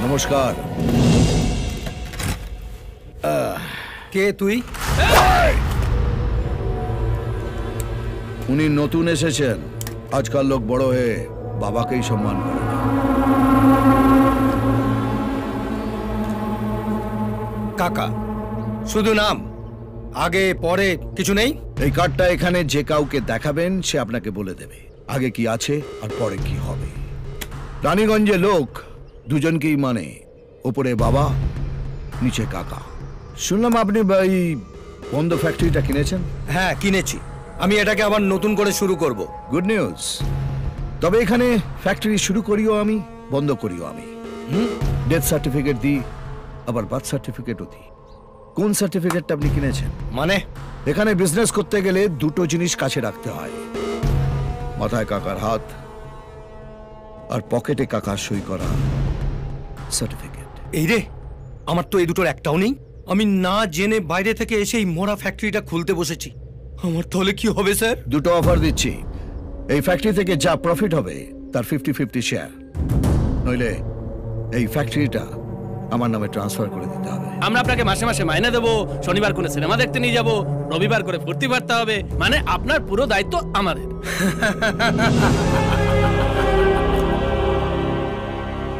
নমস্কার। কে তুই? উনি নতুন এসেছেন। আজকাল লোক বড় হয়ে বাবাকেই সম্মান করে না। কাকা, শুধু নাম, আগে পরে কিছু নেই? এই কার্ডটা এখানে যে কাউকে দেখাবেন সে আপনাকে বলে দেবে আগে কি আছে আর পরে কি হবে। রানীগঞ্জে লোক দুজনকেই মানে, ওপরে বাবা, নিচে কাকা। শুনলাম আপনি এই বন্ধ ফ্যাক্টরিটা কিনেছেন? হ্যাঁ, কিনেছি। আমি এটাকে আবার নতুন করে শুরু করব। Good news. তবে এখানে ফ্যাক্টরি শুরু করিও আমি, বন্ধ করিও আমি। ডেথ সার্টিফিকেট দিই, আবার বার্থ সার্টিফিকেটও দিই। কোন সার্টিফিকেটটা আপনি কিনেছেন? মানে এখানে বিজনেস করতে গেলে দুটো জিনিস কাছে রাখতে হয়, মাথায় কাকার হাত আর পকেটে কাকার সই করা সার্টিফিকেট। এই রে, আমার তো এই দুটোর একটাও নেই। আমি না জেনে বাইরে থেকে এসে এই মোড়া ফ্যাক্টরিটা খুলতে বসেছি। আমার তাহলে কি হবে স্যার? দুটো অফার দিচ্ছি। এই ফ্যাক্টরি থেকে যা প্রফিট হবে তার 50-50 শেয়ার, নইলে এই ফ্যাক্টরিটা আমার নামে ট্রান্সফার করে দিতে হবে। আমরা আপনাকে মাসে মাসে মাইনে দেবো, শনিবার করে সিনেমা দেখতে নিয়ে যাব, রবিবার করে ফুর্তি বাড়তে হবে, মানে আপনার পুরো দায়িত্ব আমাদের।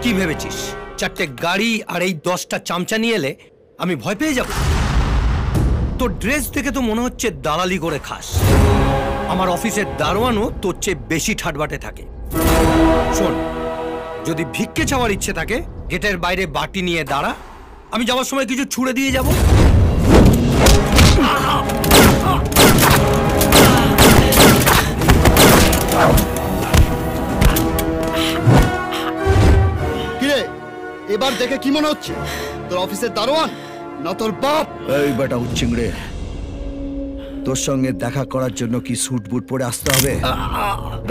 কি ভেবেছিস, 4টে গাড়ি আর এই 10টা চামচা নিয়ে এলে আমি ভয় পেয়ে যাব? তোর ড্রেস দেখে তো মনে হচ্ছে দালালি করে খাস। আমার অফিসের দারোয়ানও তোর চেয়ে বেশি ঠাটবাটে থাকে। শোন, যদি ভিক্ষে চাওয়ার ইচ্ছে থাকে গেটের বাইরে বাটি নিয়ে দাঁড়া, আমি যাওয়ার সময় কিছু ছুঁড়ে দিয়ে যাব। কিরে, এবার দেখে কি মনে হচ্ছে? তোর অফিসের দারোয়ান না তোর বাপ? এই বেটা উচ্চিংড়ে, তোর সঙ্গে দেখা করার জন্য কি স্যুট বুট পরে আসতে হবে?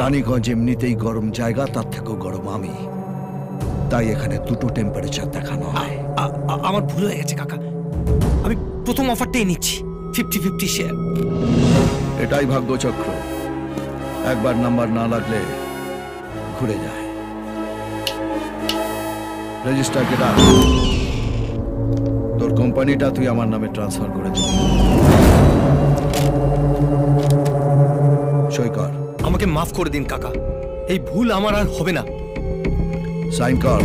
রানীগঞ্জ এমনিতেই গরম জায়গা, তার থেকেও গরম আমি, তাই এখানে দুটো টেম্পারেচার দেখানো হয়। আমার ভুল হয়ে গেছে কাকা, আমি প্রথম অফারটাই নিচ্ছি, 50-50 শেয়ার। এটাই ভাগ্যচক্র, একবার নাম্বার না লাগলে ঘুরে যায়। রেজিস্টার কে ডাক। তোর কোম্পানিটা তুই আমার নামে ট্রান্সফার করে দিবি। সই কর। আমাকে মাফ করে দিন কাকা, এই ভুল আমার আর হবে না। সাইন কর।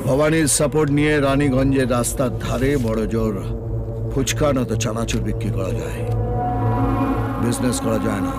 ভবানীর সাপোর্ট নিয়ে রানীগঞ্জের রাস্তার ধারে বড় জোর ফুচকা না তো চানাচুর বিক্রি করা যায়, বিজনেস করা যায় না।